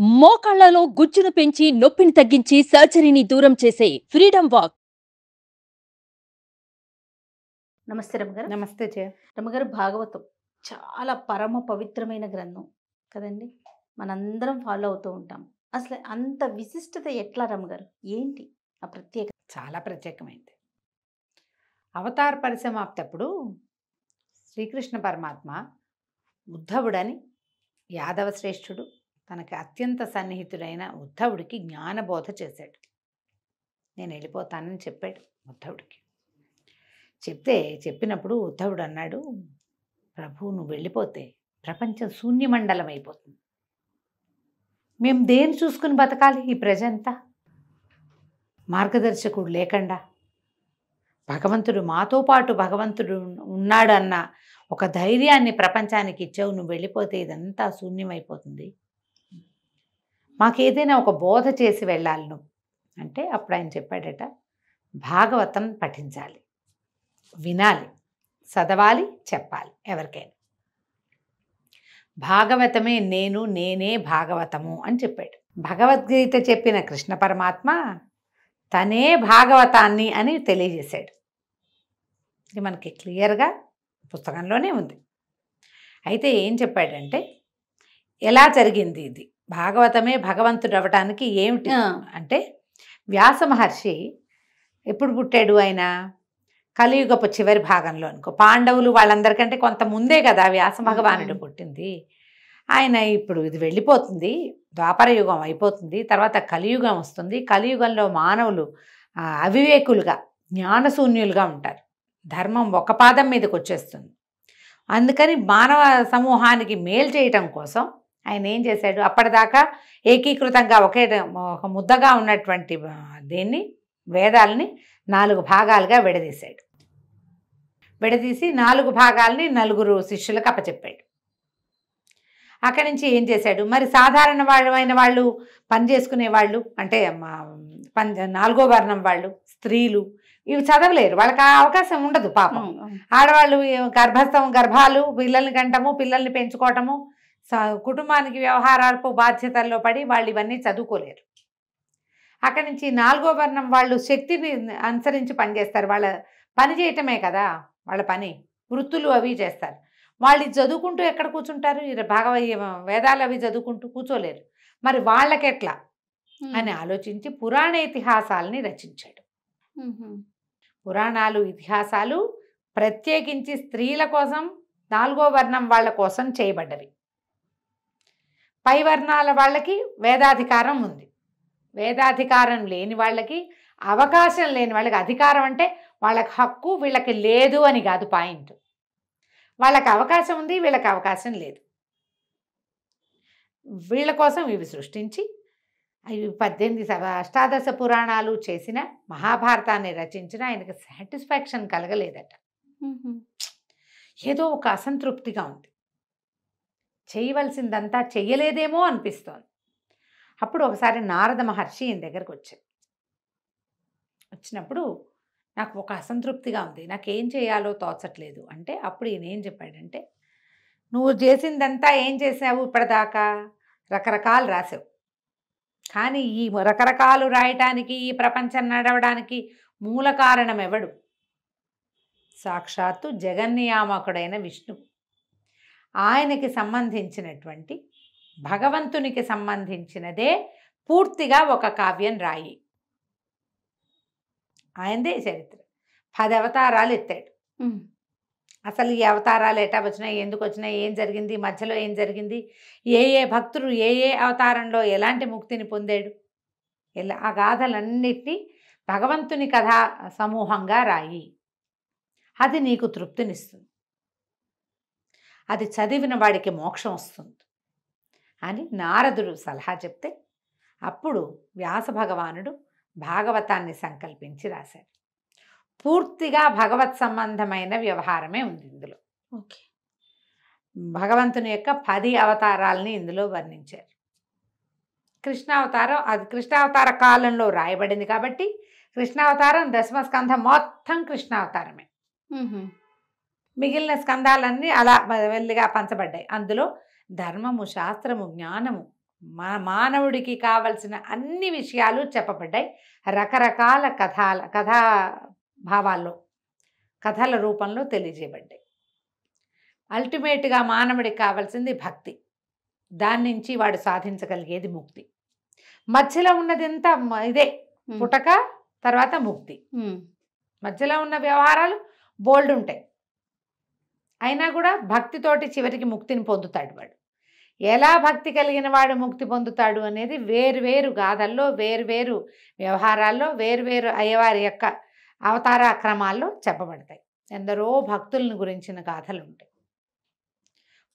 మోకాళ్లలో గుజ్జును పెంచి నొప్పిని తగ్గించి సర్జరీని దూరం చేసే ఫ్రీడమ్ వాక్. నమస్తే రమ్మగారు. నమస్తే జయ. రమ్మగారు, భాగవతం చాలా పరమ పవిత్రమైన గ్రంథం కదండి. మనందరం ఫాలో అవుతూ ఉంటాం. అసలు అంత విశిష్టత ఎట్లా రమ్మగారు? ఏంటి ఆ ప్రత్యేకత? చాలా ప్రత్యేకమైంది. అవతార పరిసమాప్తి అప్పుడు శ్రీకృష్ణ పరమాత్మ ఉద్ధవుడని యాదవ శ్రేష్ఠుడు తనకి అత్యంత సన్నిహితుడైన ఉద్ధవుడికి జ్ఞానబోధ చేశాడు. నేను వెళ్ళిపోతానని చెప్పాడు ఉద్ధవుడికి. చెప్పినప్పుడు ఉద్ధవుడు అన్నాడు, ప్రభు నువ్వు వెళ్ళిపోతే ప్రపంచం శూన్యమండలం అయిపోతుంది. మేము దేన్ని చూసుకుని బతకాలి? ఈ ప్రజంతా మార్గదర్శకుడు లేకుండా, భగవంతుడు మాతో పాటు భగవంతుడు ఉన్నాడు అన్న ఒక ధైర్యాన్ని ప్రపంచానికి ఇచ్చావు. నువ్వు వెళ్ళిపోతే ఇదంతా శూన్యమైపోతుంది. మాకేదైనా ఒక బోధ చేసి వెళ్ళాలి నువ్వు అంటే అప్పుడు ఆయన చెప్పాడట, భాగవతం పఠించాలి, వినాలి, చదవాలి, చెప్పాలి ఎవరికైనా. భాగవతమే నేను, నేనే భాగవతము అని చెప్పాడు. భగవద్గీత చెప్పిన కృష్ణ పరమాత్మ తనే భాగవతాన్ని అని తెలియజేశాడు. ఇది మనకి క్లియర్గా పుస్తకంలోనే ఉంది. అయితే ఏం చెప్పాడంటే, ఎలా జరిగింది ఇది? భాగవతమే భగవంతుడు అవ్వటానికి ఏమిటి అంటే, వ్యాస మహర్షి ఎప్పుడు పుట్టాడు? ఆయన కలియుగపు చివరి భాగంలో అనుకో. పాండవులు వాళ్ళందరికంటే కొంత ముందే కదా వ్యాస భగవానుడు పుట్టింది. ఆయన ఇప్పుడు ఇది వెళ్ళిపోతుంది, ద్వాపర యుగం అయిపోతుంది, తర్వాత కలియుగం వస్తుంది. కలియుగంలో మానవులు అవివేకులుగా, జ్ఞానశూన్యులుగా ఉంటారు. ధర్మం ఒక పాదం మీదకి వచ్చేస్తుంది. అందుకని మానవ సమూహానికి మేలు చేయటం కోసం ఆయన ఏం చేశాడు, అప్పటిదాకా ఏకీకృతంగా ఒక ముద్దగా ఉన్నటువంటి దీన్ని, వేదాలని 4 భాగాలుగా విడదీశాడు. విడదీసి 4 భాగాల్ని 4 శిష్యులకు అప్పచెప్పాడు. అక్కడి నుంచి ఏం చేశాడు, మరి సాధారణ వాళ్ళు పని చేసుకునే వాళ్ళు అంటే 4వ వర్ణం వాళ్ళు, స్త్రీలు, ఇవి చదవలేరు, వాళ్ళకి ఆ అవకాశం ఉండదు పాపం. ఆడవాళ్ళు గర్భాలు, పిల్లల్ని కంటము, పిల్లల్ని పెంచుకోవటము, కుటుంబానికి వ్యవహారాలకు బాధ్యతల్లో పడి వాళ్ళు ఇవన్నీ చదువుకోలేరు. అక్కడి నుంచి 4వ వర్ణం వాళ్ళు శక్తిని అనుసరించి పనిచేస్తారు. వాళ్ళ పని చేయటమే కదా వాళ్ళ పని, వృత్తులు అవి చేస్తారు. వాళ్ళు చదువుకుంటూ ఎక్కడ కూర్చుంటారు? వేదాలు అవి చదువుకుంటూ కూర్చోలేరు. మరి వాళ్ళకెట్లా అని ఆలోచించి పురాణ ఇతిహాసాలని రచించాడు. పురాణాలు, ఇతిహాసాలు ప్రత్యేకించి స్త్రీల కోసం, 4వ వర్ణం వాళ్ళ కోసం చేయబడ్డవి. పై వర్ణాల వాళ్ళకి వేదాధికారం ఉంది. వేదాధికారం లేని వాళ్ళకి, అవకాశం లేని వాళ్ళకి, అధికారం అంటే వాళ్ళకి హక్కు, వీళ్ళకి లేదు అని కాదు పాయింట్. వాళ్ళకి అవకాశం ఉంది, వీళ్ళకి అవకాశం లేదు. వీళ్ళ కోసం ఇవి సృష్టించి, అవి 18 అష్టాదశ పురాణాలు చేసిన, మహాభారతాన్ని రచించిన ఆయనకి సాటిస్ఫాక్షన్ కలగలేదట. ఏదో ఒక అసంతృప్తిగా ఉంది, చేయవలసిందంతా చెయ్యలేదేమో అనిపిస్తోంది. అప్పుడు ఒకసారి నారద మహర్షి ఈయన దగ్గరకు వచ్చినప్పుడు నాకు ఒక అసంతృప్తిగా ఉంది, నాకేం చేయాలో తోచట్లేదు అంటే, అప్పుడు ఈయన ఏం చెప్పాడంటే, నువ్వు చేసిందంతా ఏం చేసావు ఇప్పటిదాకా? రకరకాలు రాసావు. కానీ ఈ రకరకాలు రాయటానికి, ఈ ప్రపంచం నడవడానికి మూల కారణం ఎవడు? సాక్షాత్తు జగన్నియామకుడైన విష్ణువు. ఆయనకి సంబంధించినటువంటి, భగవంతునికి సంబంధించినదే పూర్తిగా ఒక కావ్యం రాయి. ఆయనదే చరిత్ర. 10 అవతారాలు ఎత్తాడు. అసలు ఈ అవతారాలు ఎటా వచ్చినాయి, ఎందుకు వచ్చినాయి, ఏం జరిగింది, మధ్యలో ఏం జరిగింది, ఏ భక్తుడు ఏ అవతారంలో ఎలాంటి ముక్తిని పొందాడు, ఆ గాథలన్నిటినీ భగవంతుని కథా సమూహంగా రాయి. అది నీకు తృప్తినిస్తుంది, అది చదివిన వాడికి మోక్షం వస్తుంది అని నారదుడు సలహా చెప్తే, అప్పుడు వ్యాస భగవానుడు భాగవతాన్ని సంకల్పించి రాశాడు. పూర్తిగా భగవత్ సంబంధమైన వ్యవహారమే ఉంది ఇందులో. ఓకే. భగవంతుని యొక్క 10 అవతారాలని ఇందులో వర్ణించారు. కృష్ణావతారం, అది కృష్ణావతార కాలంలో రాయబడింది కాబట్టి కృష్ణావతారం, 10వ స్కంధం మొత్తం కృష్ణావతారమే. మిగిలిన స్కందాలన్నీ అలా వెళ్ళిగా పంచబడ్డాయి. అందులో ధర్మము, శాస్త్రము, జ్ఞానము, మానవుడికి కావలసిన అన్ని విషయాలు చెప్పబడ్డాయి రకరకాల కథా భావాల్లో, కథల రూపంలో తెలియజేయబడ్డాయి. అల్టిమేట్గా మానవుడికి కావాల్సింది భక్తి, దాని నుంచి వాడు సాధించగలిగేది ముక్తి. మధ్యలో ఉన్నదంతా ఇదే, పుటక తర్వాత ముక్తి. మధ్యలో ఉన్న వ్యవహారాలు బోల్డ్ ఉంటాయి, అయినా కూడా భక్తితోటి చివరికి ముక్తిని పొందుతాడు వాడు. ఎలా భక్తి కలిగిన వాడు ముక్తి పొందుతాడు అనేది వేరువేరు గాథల్లో, వేరువేరు వ్యవహారాల్లో, వేరువేరు అయ్యవారి యొక్క అవతార క్రమాల్లో చెప్పబడతాయి. ఎందరో భక్తులను గురించిన గాథలు ఉంటాయి.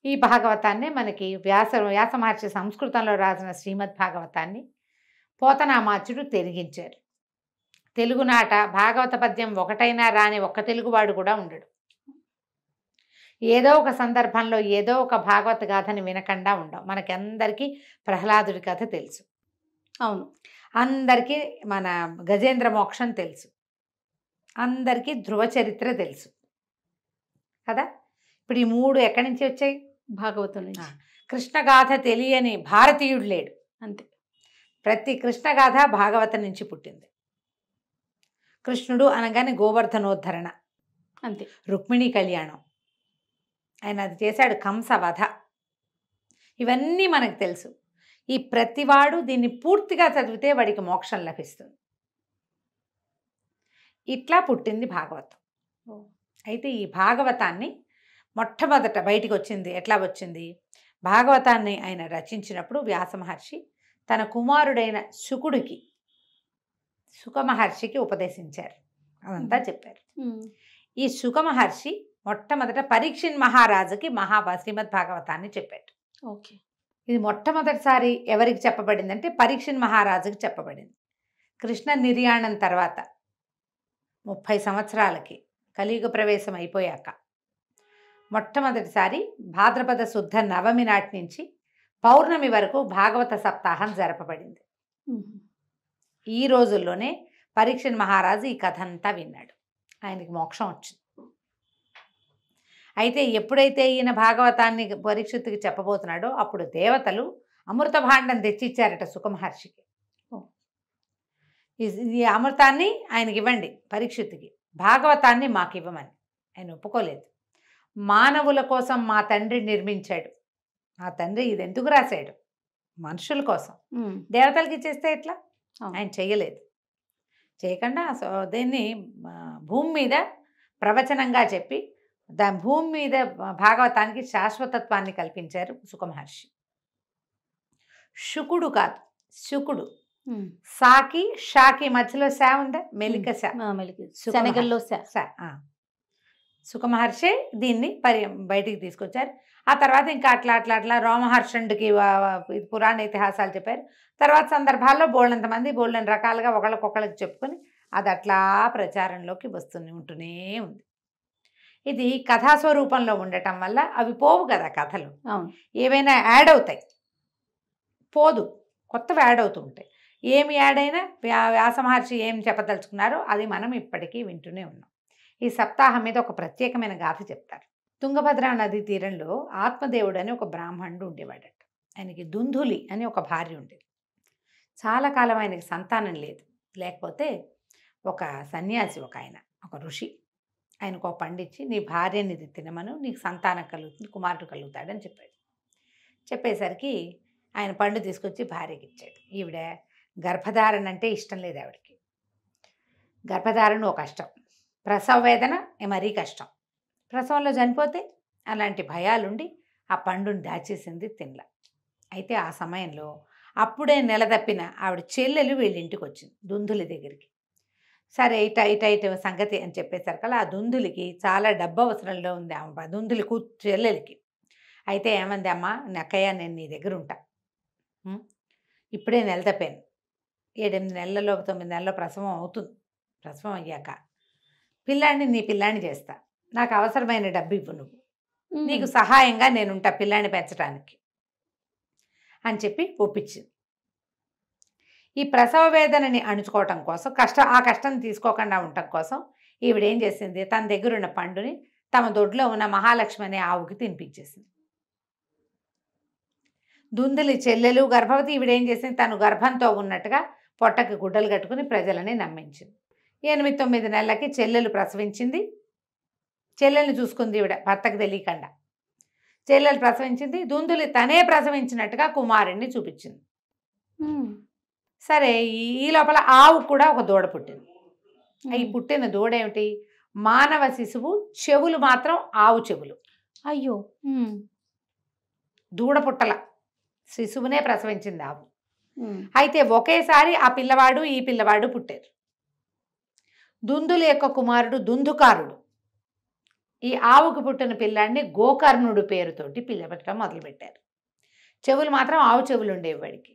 ఈ భాగవతాన్ని మనకి వ్యాస మహర్షి సంస్కృతంలో రాసిన శ్రీమద్ భాగవతాన్ని పోతనామాచ్యుడు తెరిగించారు. తెలుగునాట భాగవత పద్యం ఒకటైనా రాని ఒక్క తెలుగువాడు కూడా ఉండడు. ఏదో ఒక సందర్భంలో ఏదో ఒక భాగవత గాథని వినకుండా ఉండం. మనకందరికీ ప్రహ్లాదుడి కథ తెలుసు, అవును. అందరికీ మన గజేంద్ర మోక్షం తెలుసు, అందరికీ ధ్రువ చరిత్ర తెలుసు కదా. ఇప్పుడు ఈ మూడు ఎక్కడి నుంచి వచ్చాయి? భాగవతం నుంచి. కృష్ణగాథ తెలియని భారతీయుడు లేడు. అంతే. ప్రతి కృష్ణగాథ భాగవతం నుంచి పుట్టింది. కృష్ణుడు అనగానే గోవర్ధనోద్ధరణ, అంతే. రుక్మిణీ కళ్యాణం, ఆయన అది చేశాడు, కంసవధ, ఇవన్నీ మనకు తెలుసు. ఈ ప్రతివాడు దీన్ని పూర్తిగా చదివితే వాడికి మోక్షం లభిస్తుంది. ఇట్లా పుట్టింది భాగవతం. అయితే ఈ భాగవతాన్ని మొట్టమొదట బయటికి వచ్చింది ఎట్లా వచ్చింది? భాగవతాన్ని ఆయన రచించినప్పుడు వ్యాస మహర్షి తన కుమారుడైన శుకుడికి, శుక మహర్షికి ఉపదేశించారు. అదంతా చెప్పారు. ఈ శుక మహర్షి మొట్టమొదట పరీక్షిన్ మహారాజుకి శ్రీమద్ భాగవతాన్ని చెప్పాడు. ఓకే. ఇది మొట్టమొదటిసారి ఎవరికి చెప్పబడిందంటే పరీక్షిన్ మహారాజుకి చెప్పబడింది. కృష్ణ నిర్యాణం తర్వాత 30 సంవత్సరాలకి కలియుగ ప్రవేశం అయిపోయాక మొట్టమొదటిసారి భాద్రపద శుద్ధ నవమి నాటి నుంచి పౌర్ణమి వరకు భాగవత సప్తాహం జరపబడింది. ఈ రోజుల్లోనే పరీక్షిన్ మహారాజు ఈ కథ అంతా విన్నాడు, ఆయనకి మోక్షం వచ్చింది. అయితే ఎప్పుడైతే ఈయన భాగవతాన్ని పరీక్షిత్తుకి చెప్పబోతున్నాడో అప్పుడు దేవతలు అమృత భాండం తెచ్చిచ్చారట సుఖమహర్షికి. ఈ అమృతాన్ని ఆయనకి ఇవ్వండి పరీక్షిత్తుకి, భాగవతాన్ని మాకు ఇవ్వమని. ఆయన ఒప్పుకోలేదు. మానవుల కోసం మా తండ్రి నిర్మించాడు, మా తండ్రి ఇది ఎందుకు రాశాడు? మనుషుల కోసం. దేవతలకి ఇచ్చేస్తే ఎట్లా? ఆయన చెయ్యలేదు. చేయకుండా దీన్ని భూమి మీద ప్రవచనంగా చెప్పి దాని భూమి మీద భాగవతానికి శాశ్వతత్వాన్ని కల్పించారు సుఖమహర్షి. శుకుడు కాదు, శుకుడు. సాకి షాకి మధ్యలో శా ఉందా? మెలిక శా, శనగల్లో సుఖమహర్షే దీన్ని బయటికి తీసుకొచ్చారు. ఆ తర్వాత ఇంకా అట్లా రోమహర్షుడికి పురాణ ఇతిహాసాలు చెప్పారు. తర్వాత సందర్భాల్లో బోళ్ళంతమంది బోళ్ళని రకాలుగా ఒకళ్ళకొకళ్ళకి చెప్పుకొని అది అట్లా ప్రచారంలోకి ఉంటూనే ఉంది. ఇది కథాస్వరూపంలో ఉండటం వల్ల అవి పోవు కదా కథలు. ఏవైనా యాడ్ అవుతాయి, పోదు, కొత్తవి యాడ్ అవుతూ ఉంటాయి. ఏమి యాడ్ అయినా వ్యాస మహర్షి ఏం చెప్పదలుచుకున్నారో అది మనం ఇప్పటికీ వింటూనే ఉన్నాం. ఈ సప్తాహం మీద ఒక ప్రత్యేకమైన గాథ చెప్తారు. తుంగభద్రా నదీ తీరంలో ఆత్మదేవుడు అని ఒక బ్రాహ్మణుడు ఉండేవాడట. ఆయనకి దుందులి అని ఒక భార్య ఉండేది. చాలా కాలం ఆయనకి సంతానం లేదు. లేకపోతే ఒక సన్యాసి, ఒక ఋషి ఆయనకు ఒక పండిచ్చి నీ భార్యని తినమను, నీకు సంతానం కలుగుతుంది, కుమారుడు కలుగుతాడని చెప్పాడు. చెప్పేసరికి ఆయన పండు తీసుకొచ్చి భార్యకి ఇచ్చాడు. ఈవిడ గర్భధారణ అంటే ఇష్టం లేదు ఆవిడకి. గర్భధారణ ఒక కష్టం, ప్రసవ వేదన మరీ కష్టం, ప్రసవంలో చనిపోతే అలాంటి భయాలుండి ఆ పండుని దాచేసింది తినలా. అయితే ఆ సమయంలో అప్పుడే నెలదప్పిన ఆవిడ చెల్లెలు వీళ్ళింటికి వచ్చింది దుందులి దగ్గరికి. సరే ఇట సంగతి అని చెప్పేసరికల్లా ఆ దుందులికి చాలా డబ్బు అవసరంలో ఉంది ఆమె దుందులి చెల్లెలకి. అయితే ఏమంది, అమ్మ నక్కయ్య నేను నీ దగ్గర ఉంటా, ఇప్పుడే నెల తప్పాను, 7-8 నెలల్లో 9 నెలల్లో ప్రసవం అవుతుంది, ప్రసవం అయ్యాక నీ పిల్లాన్ని చేస్తా, నాకు అవసరమైన డబ్బు ఇవ్వు, నువ్వు నీకు సహాయంగా నేనుంటా పిల్లాన్ని పెంచడానికి అని చెప్పి ఒప్పించింది. ఈ ప్రసవ వేదనని అణుచుకోవటం కోసం ఆ కష్టం తీసుకోకుండా ఉండటం కోసం ఈవిడేం చేసింది, తన దగ్గర ఉన్న పండుని తమ దొడ్లో ఉన్న మహాలక్ష్మి అనే ఆవుకి తినిపించేసింది. దుందులి చెల్లెలు గర్భవతి. ఈవిడేం చేసింది, తను గర్భంతో ఉన్నట్టుగా పొట్టకి గుడ్డలు కట్టుకుని ప్రజలని నమ్మించింది. 8-9 నెలలకి చెల్లెలు ప్రసవించింది. చెల్లెల్ని చూసుకుంది ఈవిడ భర్తకు తెలియకుండా. చెల్లెలు ప్రసవించింది. దుందులి తనే ప్రసవించినట్టుగా కుమారుణ్ణి చూపించింది. సరే, ఈ లోపల ఆవు కూడా ఒక దూడ పుట్టింది. ఈ పుట్టిన దూడ ఏమిటి, మానవ శిశువు చెవులు మాత్రం ఆవు చెవులు. అయ్యో. దూడ పుట్టల, శిశువునే ప్రసవించింది ఆవు. అయితే ఒకేసారి ఆ పిల్లవాడు ఈ పిల్లవాడు పుట్టారు. దుందులు యొక్క కుమారుడు దుందుకారుడు. ఈ ఆవుకు పుట్టిన పిల్లాడిని గోకర్ణుడు పేరుతోటి పిల్లబెట్టడం మొదలుపెట్టారు. చెవులు మాత్రం ఆవు చెవులు ఉండేవి వాడికి.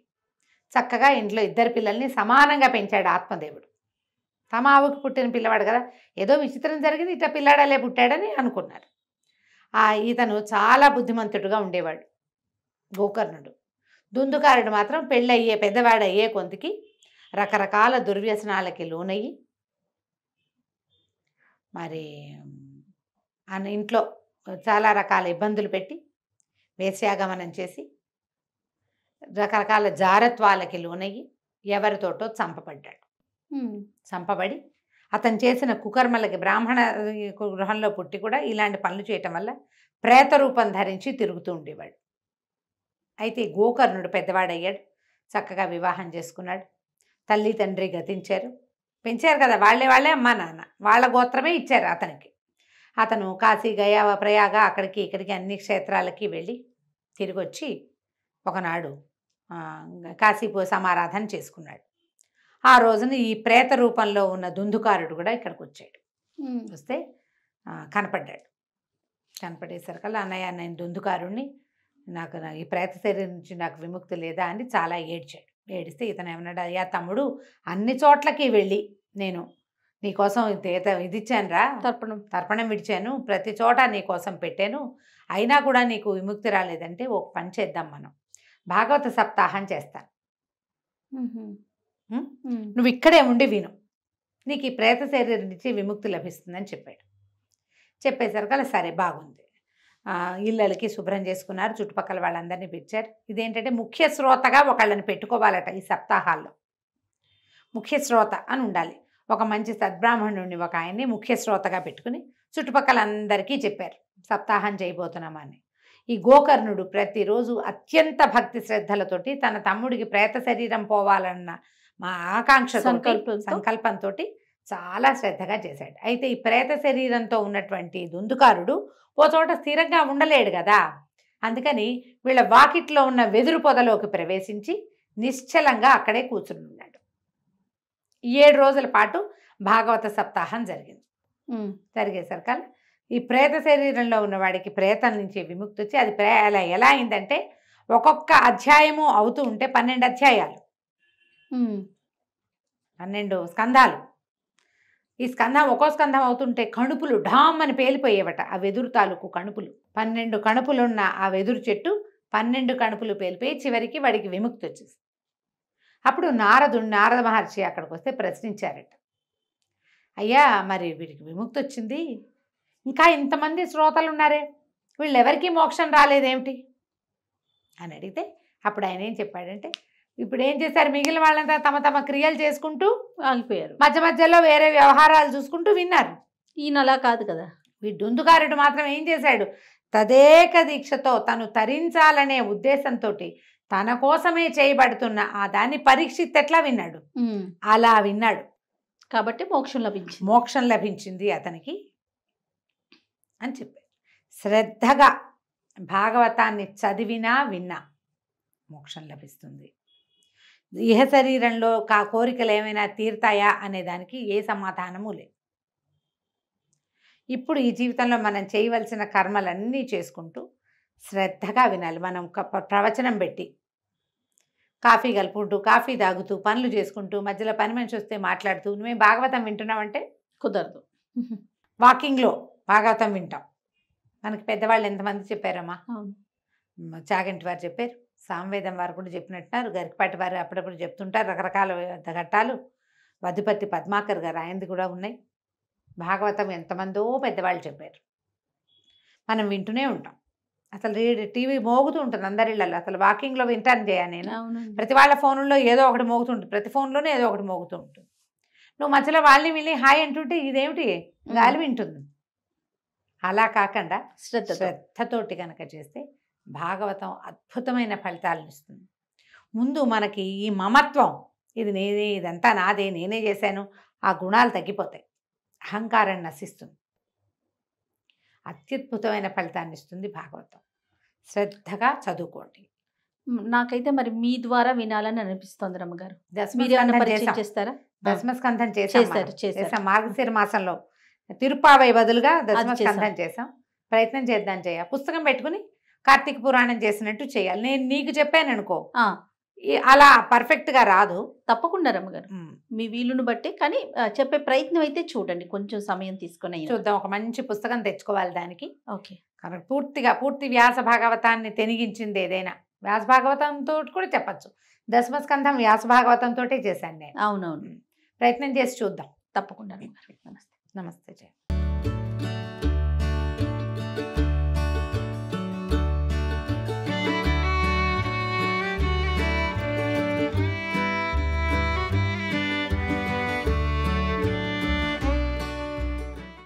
చక్కగా ఇంట్లో 2 పిల్లల్ని సమానంగా పెంచాడు ఆత్మదేవుడు. తమ ఆవుకు పుట్టిన పిల్లవాడు కదా, ఏదో విచిత్రం జరిగింది, ఇట్లా పిల్లాడలే పుట్టాడని అనుకున్నారు. ఇతను చాలా బుద్ధిమంతుడుగా ఉండేవాడు గోకర్ణుడు. దుందుకారుడు మాత్రం పెళ్ళయ్యే పెద్దవాడయ్యే కొంతకి రకరకాల దుర్వ్యసనాలకి లోనయ్యి మరి ఇంట్లో చాలా రకాల ఇబ్బందులు పెట్టి వేశ్యాగమనం చేసి రకరకాల జారత్వాలకి లోనయ్యి ఎవరితోటో చంపబడ్డాడు. చంపబడి అతను చేసిన కుకర్మలకి, బ్రాహ్మణ గృహంలో పుట్టి కూడా ఇలాంటి పనులు చేయటం వల్ల ప్రేత రూపం ధరించి తిరుగుతూ ఉండేవాడు. అయితే గోకర్ణుడు పెద్దవాడయ్యాడు, చక్కగా వివాహం చేసుకున్నాడు. తల్లి తండ్రి గతించారు. పెంచారు కదా, వాళ్ళే అమ్మా నాన్న, వాళ్ళ గోత్రమే ఇచ్చారు అతనికి. అతను కాశీ, గయా, ప్రయాగ అక్కడికి ఇక్కడికి అన్ని క్షేత్రాలకి వెళ్ళి తిరిగి వచ్చి ఒకనాడు కాశీపో సమారాధన చేసుకున్నాడు. ఆ రోజున ఈ ప్రేత రూపంలో ఉన్న దుందుకారుడు కూడా ఇక్కడికి వచ్చాడు. వస్తే కనపడ్డాడు. కనపడేసరికల్లా, అన్నయ్య నేను దుందుకారుణ్ణి, నాకు ఈ ప్రేత శరీరం నుంచి నాకు విముక్తి లేదా అని చాలా ఏడ్చాడు. ఏడిస్తే ఇతను ఏమన్నాడు, అయ్యా తమ్ముడు, అన్ని చోట్లకి వెళ్ళి నేను నీకోసం ఇది ఇచ్చాను రా, తర్పణం విడిచాను, ప్రతి చోట నీకోసం పెట్టాను, అయినా కూడా నీకు విముక్తి రాలేదంటే ఒక పని చేద్దాం, మనం భాగవత సప్తాహం చేస్తాను, నువ్వు ఇక్కడే ఉండి విను, నీకు ఈ ప్రేత శరీరం నుంచి విముక్తి లభిస్తుందని చెప్పాడు. చెప్పేసరికల్లా సరే బాగుంది. ఇళ్ళకి శుభ్రం చేసుకున్నారు, చుట్టుపక్కల వాళ్ళందరినీ పిలిచారు. ఇదేంటంటే ముఖ్య శ్రోతగా ఒకళ్ళని పెట్టుకోవాలట. ఈ సప్తాహాల్లో ముఖ్య శ్రోత అని ఉండాలి. ఒక మంచి సద్బ్రాహ్మణుడిని ఒక ఆయన్ని ముఖ్య శ్రోతగా పెట్టుకుని చుట్టుపక్కల అందరికీ చెప్పారు సప్తాహం చేయబోతున్నామని. ఈ గోకర్ణుడు ప్రతిరోజు అత్యంత భక్తి శ్రద్ధలతోటి తన తమ్ముడికి ప్రేత శరీరం పోవాలన్న మా ఆకాంక్ష సంకల్పంతో చాలా శ్రద్ధగా చేశాడు. అయితే ఈ ప్రేత శరీరంతో ఉన్నటువంటి దుందుకారుడు ఓ చోట స్థిరంగా ఉండలేడు కదా, అందుకని వీళ్ళ వాకిట్లో ఉన్న వెదురు పొదలోకి ప్రవేశించి నిశ్చలంగా అక్కడే కూర్చుని ఉన్నాడు. 7 రోజుల పాటు భాగవత సప్తాహం జరిగింది. జరిగేసరికల్లా ఈ ప్రేత శరీరంలో ఉన్నవాడికి ప్రేతం నుంచి విముక్తి వచ్చి, అది ఎలా అయిందంటే ఒక్కొక్క అధ్యాయము అవుతూ ఉంటే 12 అధ్యాయాలు, 12 స్కంధాలు. ఈ స్కంధం ఒక్కో స్కంధం అవుతుంటే కణుపులు ఢామ్ అని పేలిపోయేవట. ఆ వెదురు తాలూకు కణుపులు, 12 కణుపులున్న ఆ వెదురు చెట్టు 12 కణుపులు పేలిపోయి చివరికి వాడికి విముక్తి వచ్చేసి. అప్పుడు నారద మహర్షి అక్కడికి వస్తే ప్రశ్నించారట, అయ్యా మరి వీడికి విముక్తి వచ్చింది, ఇంకా ఇంతమంది శ్రోతలు ఉన్నారే, వీళ్ళెవరికీ మోక్షం రాలేదేమిటి అని అడిగితే అప్పుడు ఆయన ఏం చెప్పాడంటే, ఇప్పుడు ఏం చేశారు, మిగిలిన వాళ్ళంతా తమ తమ క్రియలు చేసుకుంటూ ఆగిపోయారు, మధ్య మధ్యలో వేరే వ్యవహారాలు చూసుకుంటూ విన్నారు. ఈయన అలా కాదు కదా. ఈ దుందుకారుడు మాత్రం ఏం చేశాడు, తదేక దీక్షతో తను తరించాలనే ఉద్దేశంతో తన కోసమే చేయబడుతున్న ఆ దాన్ని పరీక్షిత్ ఎట్లా విన్నాడు, అలా విన్నాడు కాబట్టి మోక్షం లభించింది అతనికి అని చెప్పారు. శ్రద్ధగా భాగవతాన్ని చదివినా విన్నా మోక్షం లభిస్తుంది. ఇహ శరీరంలో కోరికలు ఏమైనా తీరుతాయా అనే దానికి ఏ సమాధానము లేదు. ఇప్పుడు ఈ జీవితంలో మనం చేయవలసిన కర్మలన్నీ చేసుకుంటూ శ్రద్ధగా వినాలి. మనం ప్రవచనం పెట్టి కాఫీ కలుపుకుంటూ, కాఫీ తాగుతూ, పనులు చేసుకుంటూ, మధ్యలో పని మనిషి వస్తే మాట్లాడుతూ మేము భాగవతం వింటున్నామంటే కుదరదు. వాకింగ్లో భాగవతం వింటాం. మనకి పెద్దవాళ్ళు ఎంతమంది చెప్పారమ్మా, చాగంటి వారు చెప్పారు, సామవేదం వారు కూడా చెప్పినట్టున్నారు, గరికపాటి వారు అప్పుడప్పుడు చెప్తుంటారు రకరకాల ఘట్టాలు. వధిపతి పద్మాకర్ గారు ఆయనది కూడా ఉన్నాయి. భాగవతం ఎంతమందో పెద్దవాళ్ళు చెప్పారు, మనం వింటూనే ఉంటాం. అసలు టీవీ మోగుతూ ఉంటుంది అందరిళ్ళల్లో. అసలు వాకింగ్లో వింటాను జయ నేను. అవునండి. ప్రతి వాళ్ళ ఫోన్లో ఏదో ఒకటి మోగుతుంటుంది, ప్రతి ఫోన్లోనే ఏదో ఒకటి మోగుతూ ఉంటుంది. నువ్వు మధ్యలో వాళ్ళని వీళ్ళని హాయ్ అంటుంటే ఇదేమిటి గాలి వింటుంది. అలా కాకుండా శ్రద్ధతోటి కనుక చేస్తే భాగవతం అద్భుతమైన ఫలితాలను ఇస్తుంది. ముందు మనకి ఈ మమత్వం, ఇది నేనే, ఇదంతా నాదే, నేనే చేశాను, ఆ గుణాలు తగ్గిపోతాయి, అహంకారం నశిస్తుంది. అత్యద్భుతమైన ఫలితాన్ని ఇస్తుంది భాగవతం. శ్రద్ధగా చదువుకోండి. నాకైతే మరి మీ ద్వారా వినాలని అనిపిస్తోంది రమ్మగారు. మీరు ఏమైనా దశమస్కంధం పరిచయం చేసాం. చేస్తారా? దశమస్కంధం చేశారు. చేసాం. మార్గశిర మాసంలో తిరుప్పావై బదులుగా దశమస్కంధం చేసాం. ప్రయత్నం చేద్దాం చేయ. పుస్తకం పెట్టుకుని కార్తీక పురాణం చేసినట్టు చేయాలి. నేను నీకు చెప్పాను అనుకో, అలా పర్ఫెక్ట్గా రాదు. తప్పకుండా రమ్మగారు, మీ వీలును బట్టి. కానీ చెప్పే ప్రయత్నం అయితే చూడండి, కొంచెం సమయం తీసుకుని చూద్దాం. ఒక మంచి పుస్తకం తెచ్చుకోవాలి దానికి. ఓకే. పూర్తి వ్యాస భాగవతాన్ని తెనిగించింది ఏదైనా వ్యాస భాగవతంతో కూడా చెప్పచ్చు. దశమస్కంధం వ్యాస భాగవతంతో చేశాను నేను. అవునవును. ప్రయత్నం చేసి చూద్దాం. తప్పకుండా. నమస్తే. నమస్తే జయ.